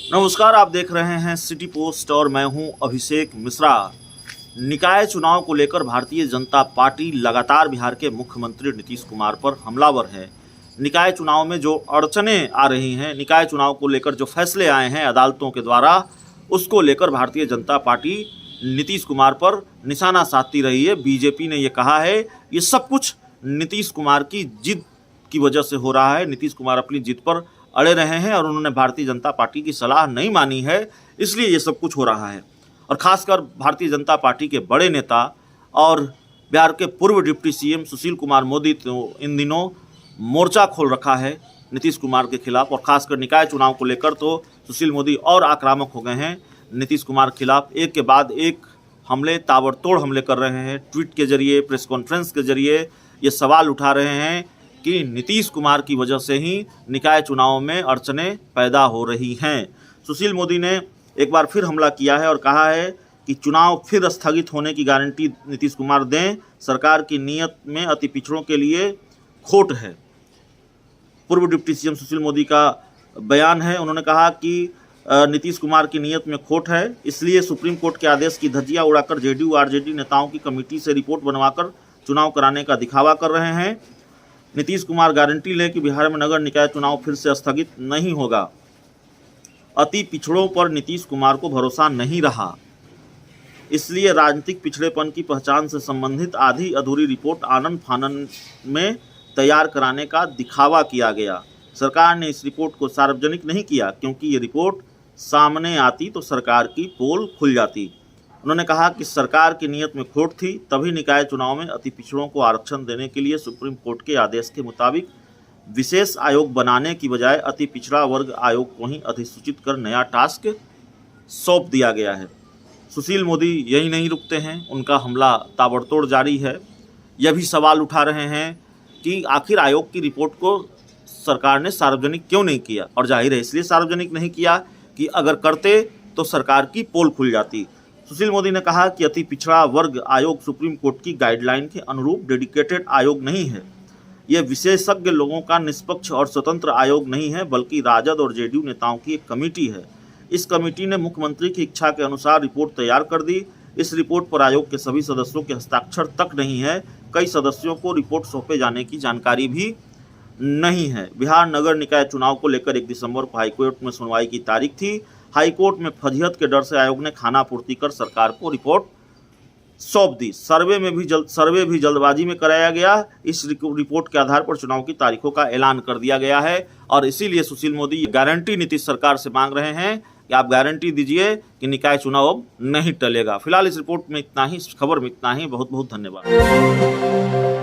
नमस्कार, आप देख रहे हैं सिटी पोस्ट और मैं हूं अभिषेक मिश्रा। निकाय चुनाव को लेकर भारतीय जनता पार्टी लगातार बिहार के मुख्यमंत्री नीतीश कुमार पर हमलावर है। निकाय चुनाव में जो अड़चनें आ रही हैं, निकाय चुनाव को लेकर जो फैसले आए हैं अदालतों के द्वारा, उसको लेकर भारतीय जनता पार्टी नीतीश कुमार पर निशाना साधती रही है। बीजेपी ने ये कहा है ये सब कुछ नीतीश कुमार की जिद की वजह से हो रहा है। नीतीश कुमार अपनी जिद पर अड़े रहे हैं और उन्होंने भारतीय जनता पार्टी की सलाह नहीं मानी है, इसलिए ये सब कुछ हो रहा है। और खासकर भारतीय जनता पार्टी के बड़े नेता और बिहार के पूर्व डिप्टी सीएम सुशील कुमार मोदी तो इन दिनों मोर्चा खोल रखा है नीतीश कुमार के खिलाफ। और खासकर निकाय चुनाव को लेकर तो सुशील मोदी और आक्रामक हो गए हैं नीतीश कुमार के खिलाफ। एक के बाद एक हमले, ताबड़तोड़ हमले कर रहे हैं। ट्वीट के जरिए, प्रेस कॉन्फ्रेंस के जरिए ये सवाल उठा रहे हैं कि नीतीश कुमार की वजह से ही निकाय चुनाव में अड़चनें पैदा हो रही हैं। सुशील मोदी ने एक बार फिर हमला किया है और कहा है कि चुनाव फिर स्थगित होने की गारंटी नीतीश कुमार दें, सरकार की नीयत में अति पिछड़ों के लिए खोट है। पूर्व डिप्टी सीएम सुशील मोदी का बयान है, उन्होंने कहा कि नीतीश कुमार की नीयत में खोट है, इसलिए सुप्रीम कोर्ट के आदेश की धज्जियां उड़ाकर जेडीयू आरजेडी नेताओं की कमेटी से रिपोर्ट बनवाकर चुनाव कराने का दिखावा कर रहे हैं। नीतीश कुमार गारंटी लें कि बिहार में नगर निकाय चुनाव फिर से स्थगित नहीं होगा। अति पिछड़ों पर नीतीश कुमार को भरोसा नहीं रहा, इसलिए राजनीतिक पिछड़ेपन की पहचान से संबंधित आधी अधूरी रिपोर्ट आनन फानन में तैयार कराने का दिखावा किया गया। सरकार ने इस रिपोर्ट को सार्वजनिक नहीं किया क्योंकि ये रिपोर्ट सामने आती तो सरकार की पोल खुल जाती। उन्होंने कहा कि सरकार की नीयत में खोट थी, तभी निकाय चुनाव में अति पिछड़ों को आरक्षण देने के लिए सुप्रीम कोर्ट के आदेश के मुताबिक विशेष आयोग बनाने की बजाय अति पिछड़ा वर्ग आयोग को ही अधिसूचित कर नया टास्क सौंप दिया गया है। सुशील मोदी यही नहीं रुकते हैं, उनका हमला ताबड़तोड़ जारी है। यह भी सवाल उठा रहे हैं कि आखिर आयोग की रिपोर्ट को सरकार ने सार्वजनिक क्यों नहीं किया, और जाहिर है इसलिए सार्वजनिक नहीं किया कि अगर करते तो सरकार की पोल खुल जाती। सुशील मोदी ने कहा कि अति पिछड़ा वर्ग आयोग सुप्रीम कोर्ट की गाइडलाइन के अनुरूप डेडिकेटेड आयोग नहीं है। यह विशेषज्ञ लोगों का निष्पक्ष और स्वतंत्र आयोग नहीं है, बल्कि राजद और जेडीयू नेताओं की एक कमेटी है। इस कमेटी ने मुख्यमंत्री की इच्छा के अनुसार रिपोर्ट तैयार कर दी। इस रिपोर्ट पर आयोग के सभी सदस्यों के हस्ताक्षर तक नहीं है। कई सदस्यों को रिपोर्ट सौंपे जाने की जानकारी भी नहीं है। बिहार नगर निकाय चुनाव को लेकर 1 दिसंबर को हाईकोर्ट में सुनवाई की तारीख थी। हाईकोर्ट में फजीहत के डर से आयोग ने खानापूर्ति कर सरकार को रिपोर्ट सौंप दी। सर्वे भी जल्दबाजी में कराया गया। इस रिपोर्ट के आधार पर चुनाव की तारीखों का ऐलान कर दिया गया है और इसीलिए सुशील मोदी गारंटी नीतीश सरकार से मांग रहे हैं कि आप गारंटी दीजिए कि निकाय चुनाव अब नहीं टलेगा। फिलहाल इस रिपोर्ट में इतना ही, इस खबर में इतना ही। बहुत बहुत धन्यवाद।